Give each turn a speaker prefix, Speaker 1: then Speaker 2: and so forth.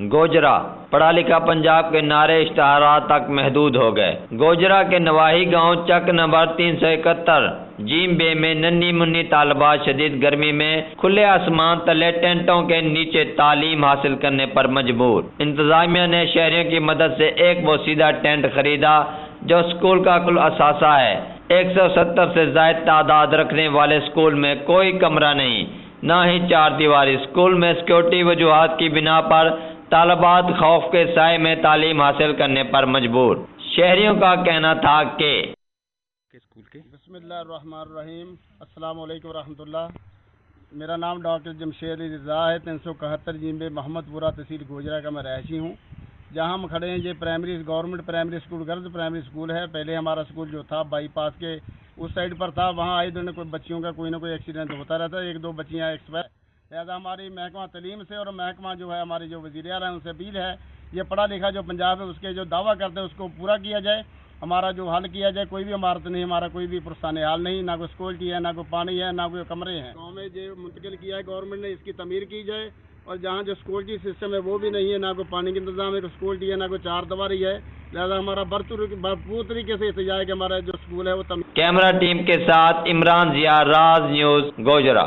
Speaker 1: گوجرا پڑھا لکھا پنجاب کے نعرے اشتہارات تک محدود ہو گئے۔ گوجرا کے نواحی گاؤں چک نمبر 371 جیم بے میں ننھی منی طالبات شدید گرمی میں کھلے آسمان تلے ٹینٹوں کے نیچے تعلیم حاصل کرنے پر مجبور۔ انتظامیہ نے شہریوں کی مدد سے ایک بوسیدہ ٹینٹ خریدا جو اسکول کا کل اثاثہ ہے۔ 170 سے زائد تعداد رکھنے والے اسکول میں کوئی کمرہ نہیں، نہ ہی چار دیواری۔ اسکول میں سیکورٹی وجوہات کی بنا پر طالبات خوف کے سائے میں تعلیم حاصل کرنے پر مجبور۔ شہریوں کا کہنا تھا کہ
Speaker 2: بسم اللہ الرحمن الرحیم، السلام علیکم ورحمۃ اللہ۔ میرا نام ڈاکٹر جمشید علی رضا ہے، 371 جیم بے محمد پورہ تحصیل گوجرا کا میں رہائشی ہوں۔ جہاں ہم کھڑے ہیں یہ government primary school girls primary school ہے۔ پہلے ہمارا اسکول جو تھا بائی پاس کے اس سائڈ پر تھا، وہاں آئے دن کوئی بچیوں کا کوئی نہ کوئی ایکسیڈنٹ ہوتا رہتا ہے، ایک دو بچیاں ایکسپائر۔ لہٰذا ہماری محکمہ تعلیم سے اور محکمہ جو ہے ہماری جو وزیر اعلیٰ ہیں ان سے اپیل ہے، یہ پڑھا لکھا جو پنجاب ہے اس کے جو دعویٰ کرتے ہیں اس کو پورا کیا جائے، ہمارا جو حل کیا جائے۔ کوئی بھی عمارت نہیں، ہمارا کوئی بھی پرستان حال نہیں، نہ کوئی سیکورٹی ہے، نہ کوئی پانی ہے، نہ کوئی کمرے ہیں۔ گاؤں میں جو منتقل کیا ہے گورنمنٹ نے، اس کی تعمیر کی جائے، اور جہاں جو سیکورٹی سسٹم ہے وہ بھی نہیں ہے، نہ کوئی پانی کا انتظام ہے، کوئی سیکورٹی ہے، نہ کوئی چار دیواری ہے۔ لہٰذا ہمارا بھرپور طریقے سے احتجاج ہے کہ ہمارا جو سکول ہے وہ
Speaker 1: کیمرہ ٹیم کے ساتھ عمران ضیاء، راز نیوز، گوجرا۔